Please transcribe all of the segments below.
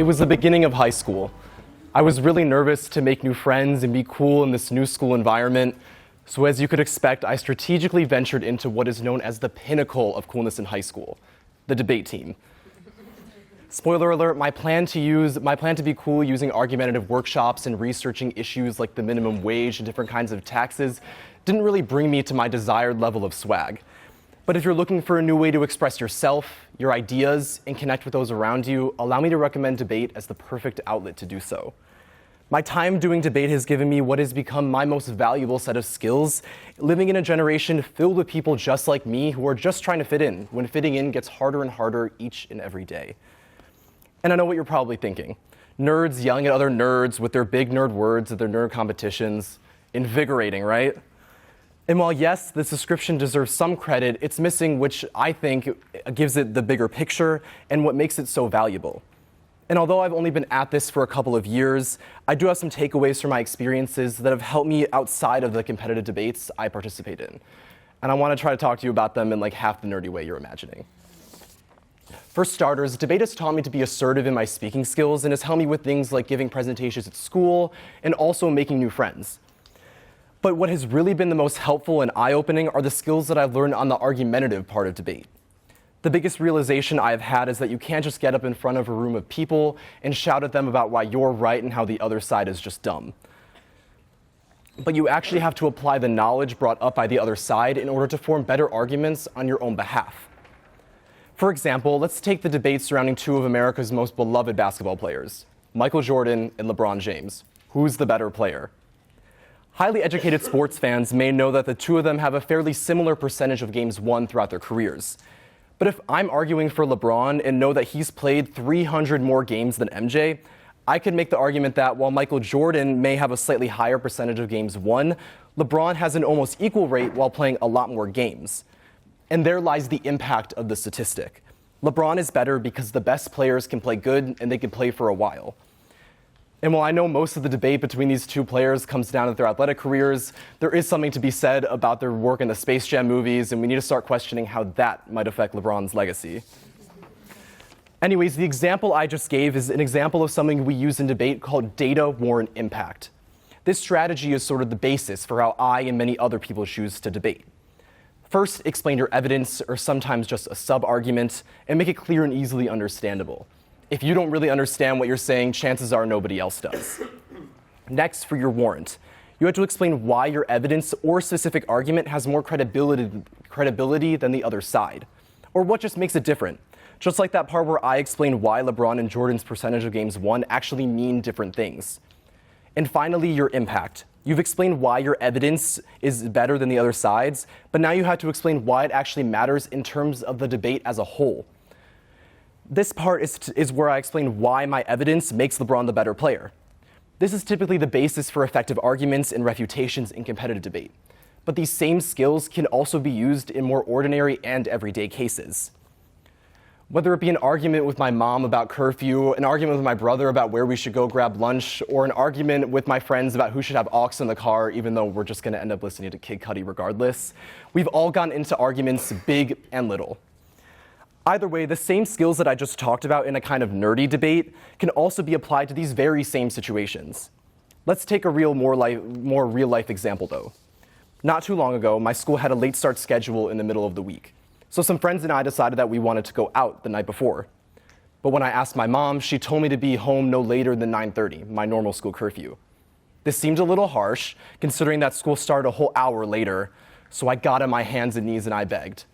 was the beginning of high school. I was really nervous to make new friends and be cool in this new school environment. So as you could expect, I strategically ventured into what is known as the pinnacle of coolness in high school, the debate team. Spoiler alert, my plan to be cool using argumentative workshops and researching issues like the minimum wage and different kinds of taxes didn't really bring me to my desired level of swag. But if you're looking for a new way to express yourself, your ideas, and connect with those around you, allow me to recommend debate as the perfect outlet to do so. My time doing debate has given me what has become my most valuable set of skills, living in a generation filled with people just like me who are just trying to fit in, when fitting in gets harder and harder each and every day. And I know what you're probably thinking. Nerds yelling at other nerds with their big nerd words at their nerd competitions. Invigorating, right? And while yes, this description deserves some credit, it's missing which I think gives it the bigger picture and what makes it so valuable. And although I've only been at this for a couple of years, I do have some takeaways from my experiences that have helped me outside of the competitive debates I participate in. And I want to try to talk to you about them in like half the nerdy way you're imagining. For starters, debate has taught me to be assertive in my speaking skills and has helped me with things like giving presentations at school and also making new friends. But what has really been the most helpful and eye-opening are the skills that I've learned on the argumentative part of debate. The biggest realization I've had is that you can't just get up in front of a room of people and shout at them about why you're right and how the other side is just dumb. But you actually have to apply the knowledge brought up by the other side in order to form better arguments on your own behalf. For example, let's take the debate surrounding two of America's most beloved basketball players, Michael Jordan and LeBron James. Who's the better player? Highly educated sports fans may know that the two of them have a fairly similar percentage of games won throughout their careers. But if I'm arguing for LeBron and know that he's played 300 more games than MJ, I could make the argument that while Michael Jordan may have a slightly higher percentage of games won, LeBron has an almost equal rate while playing a lot more games. And there lies the impact of the statistic. LeBron is better because the best players can play good and they can play for a while. And while I know most of the debate between these two players comes down to their athletic careers, there is something to be said about their work in the Space Jam movies, and we need to start questioning how that might affect LeBron's legacy. Anyways, the example I just gave is an example of something we use in debate called data warrant impact. This strategy is sort of the basis for how I and many other people choose to debate. First, explain your evidence, or sometimes just a sub-argument, and make it clear and easily understandable. If you don't really understand what you're saying, chances are nobody else does. Next, for your warrant, you have to explain why your evidence or specific argument has more credibility than the other side, or what just makes it different. Just like that part where I explain why LeBron and Jordan's percentage of games won actually mean different things. And finally, your impact. You've explained why your evidence is better than the other side's, but now you have to explain why it actually matters in terms of the debate as a whole. This part is where I explain why my evidence makes LeBron the better player. This is typically the basis for effective arguments and refutations in competitive debate. But these same skills can also be used in more ordinary and everyday cases. Whether it be an argument with my mom about curfew, an argument with my brother about where we should go grab lunch, or an argument with my friends about who should have aux in the car, even though we're just going to end up listening to Kid Cudi regardless, we've all gotten into arguments big and little. Either way, the same skills that I just talked about in a kind of nerdy debate can also be applied to these very same situations. Let's take a more real-life example, though. Not too long ago, my school had a late start schedule in the middle of the week. So some friends and I decided that we wanted to go out the night before. But when I asked my mom, she told me to be home no later than 9:30, my normal school curfew. This seemed a little harsh, considering that school started a whole hour later, so I got on my hands and knees and I begged.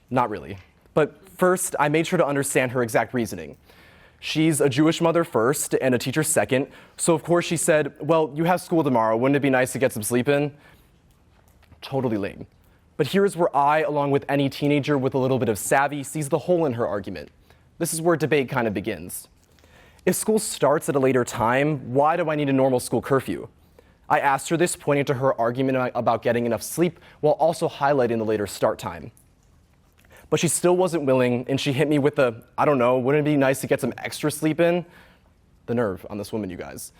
Not really. But first, I made sure to understand her exact reasoning. She's a Jewish mother first and a teacher second, so of course she said, well, you have school tomorrow, wouldn't it be nice to get some sleep in? Totally lame. But here's where I, along with any teenager with a little bit of savvy, sees the hole in her argument. This is where debate kind of begins. If school starts at a later time, why do I need a normal school curfew? I asked her this, pointing to her argument about getting enough sleep while also highlighting the later start time. But she still wasn't willing, and she hit me with the, I don't know, wouldn't it be nice to get some extra sleep in? The nerve on this woman, you guys.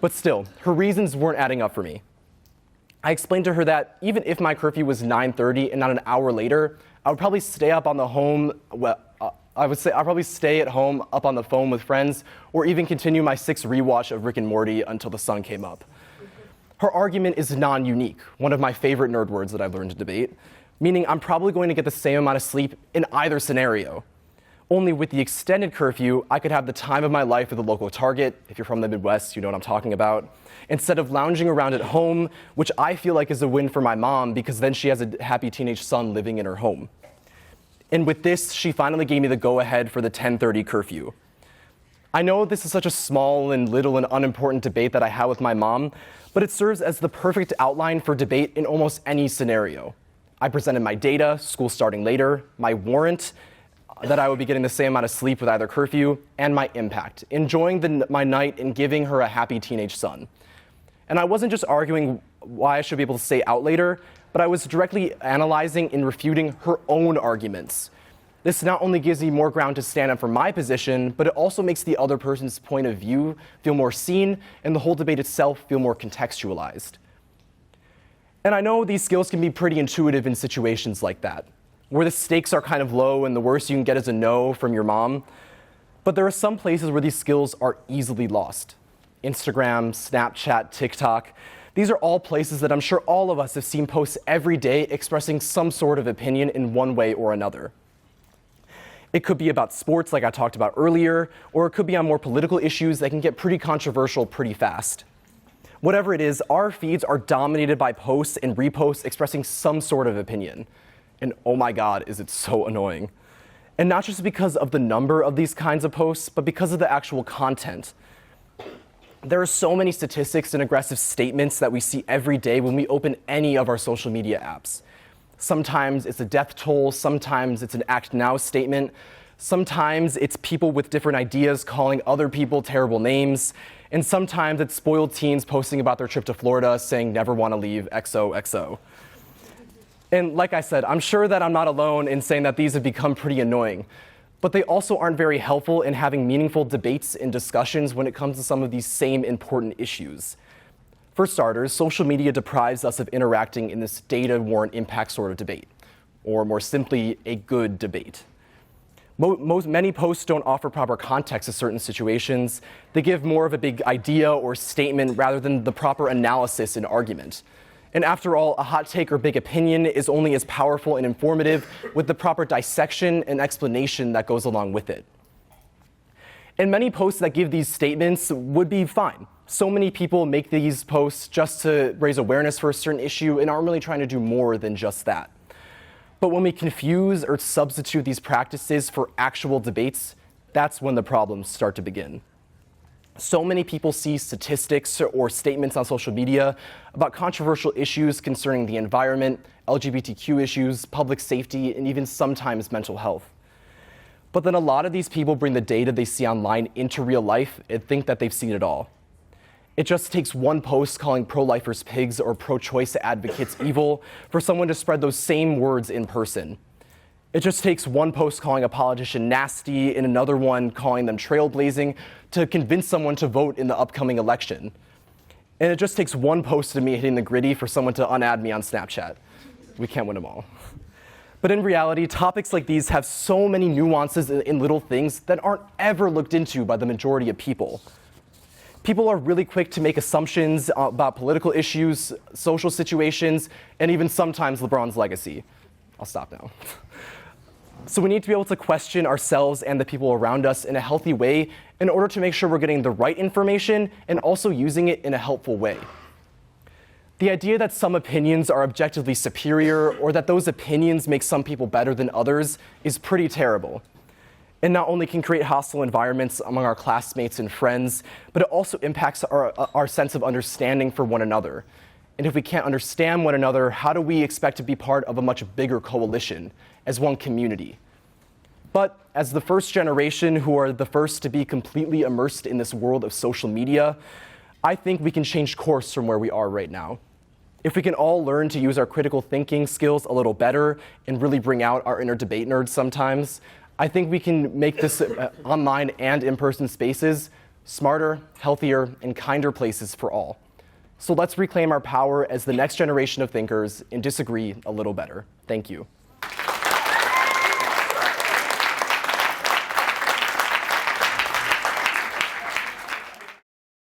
But still, her reasons weren't adding up for me. I explained to her that even if my curfew was 9:30 and not an hour later, I would probably stay up on the I would say I'll probably stay at home up on the phone with friends, or even continue my 6th rewatch of Rick and Morty until the sun came up. Her argument is non-unique, one of my favorite nerd words that I've learned to debate, meaning I'm probably going to get the same amount of sleep in either scenario. Only with the extended curfew, I could have the time of my life at the local Target. If you're from the Midwest, you know what I'm talking about. Instead of lounging around at home, which I feel like is a win for my mom because then she has a happy teenage son living in her home. And with this, she finally gave me the go-ahead for the 10:30 curfew. I know this is such a small and little and unimportant debate that I had with my mom, but it serves as the perfect outline for debate in almost any scenario. I presented my data, school starting later, my warrant, that I would be getting the same amount of sleep with either curfew, and my impact, enjoying my night and giving her a happy teenage son. And I wasn't just arguing why I should be able to stay out later, but I was directly analyzing and refuting her own arguments. This not only gives me more ground to stand up for my position, but it also makes the other person's point of view feel more seen and the whole debate itself feel more contextualized. And I know these skills can be pretty intuitive in situations like that, where the stakes are kind of low and the worst you can get is a no from your mom. But there are some places where these skills are easily lost. Instagram, Snapchat, TikTok. These are all places that I'm sure all of us have seen posts every day expressing some sort of opinion in one way or another. It could be about sports like I talked about earlier, or it could be on more political issues that can get pretty controversial pretty fast. Whatever it is, our feeds are dominated by posts and reposts expressing some sort of opinion. And oh my God, is it so annoying. And not just because of the number of these kinds of posts, but because of the actual content. There are so many statistics and aggressive statements that we see every day when we open any of our social media apps. Sometimes it's a death toll, sometimes it's an act now statement, sometimes it's people with different ideas calling other people terrible names, and sometimes it's spoiled teens posting about their trip to Florida saying never want to leave XOXO. And like I said, I'm sure that I'm not alone in saying that these have become pretty annoying, but they also aren't very helpful in having meaningful debates and discussions when it comes to some of these same important issues. For starters, social media deprives us of interacting in this data warrant impact sort of debate, or more simply, a good debate. Many posts don't offer proper context to certain situations. They give more of a big idea or statement rather than the proper analysis and argument. And after all, a hot take or big opinion is only as powerful and informative with the proper dissection and explanation that goes along with it. And many posts that give these statements would be fine. So many people make these posts just to raise awareness for a certain issue and aren't really trying to do more than just that. But when we confuse or substitute these practices for actual debates, that's when the problems start to begin. So many people see statistics or statements on social media about controversial issues concerning the environment, LGBTQ issues, public safety, and even sometimes mental health. But then a lot of these people bring the data they see online into real life and think that they've seen it all. It just takes one post calling pro-lifers pigs or pro-choice advocates evil for someone to spread those same words in person. It just takes one post calling a politician nasty and another one calling them trailblazing to convince someone to vote in the upcoming election. And it just takes one post of me hitting the gritty for someone to unadd me on Snapchat. We can't win them all. But in reality, topics like these have so many nuances in little things that aren't ever looked into by the majority of people. People are really quick to make assumptions about political issues, social situations, and even sometimes LeBron's legacy. I'll stop now. So we need to be able to question ourselves and the people around us in a healthy way in order to make sure we're getting the right information and also using it in a helpful way. The idea that some opinions are objectively superior or that those opinions make some people better than others is pretty terrible. It not only can create hostile environments among our classmates and friends, but it also impacts our sense of understanding for one another. And if we can't understand one another, how do we expect to be part of a much bigger coalition as one community? But as the first generation who are the first to be completely immersed in this world of social media, I think we can change course from where we are right now. If we can all learn to use our critical thinking skills a little better and really bring out our inner debate nerds sometimes, I think we can make this online and in-person spaces smarter, healthier, and kinder places for all. So let's reclaim our power as the next generation of thinkers and disagree a little better. Thank you.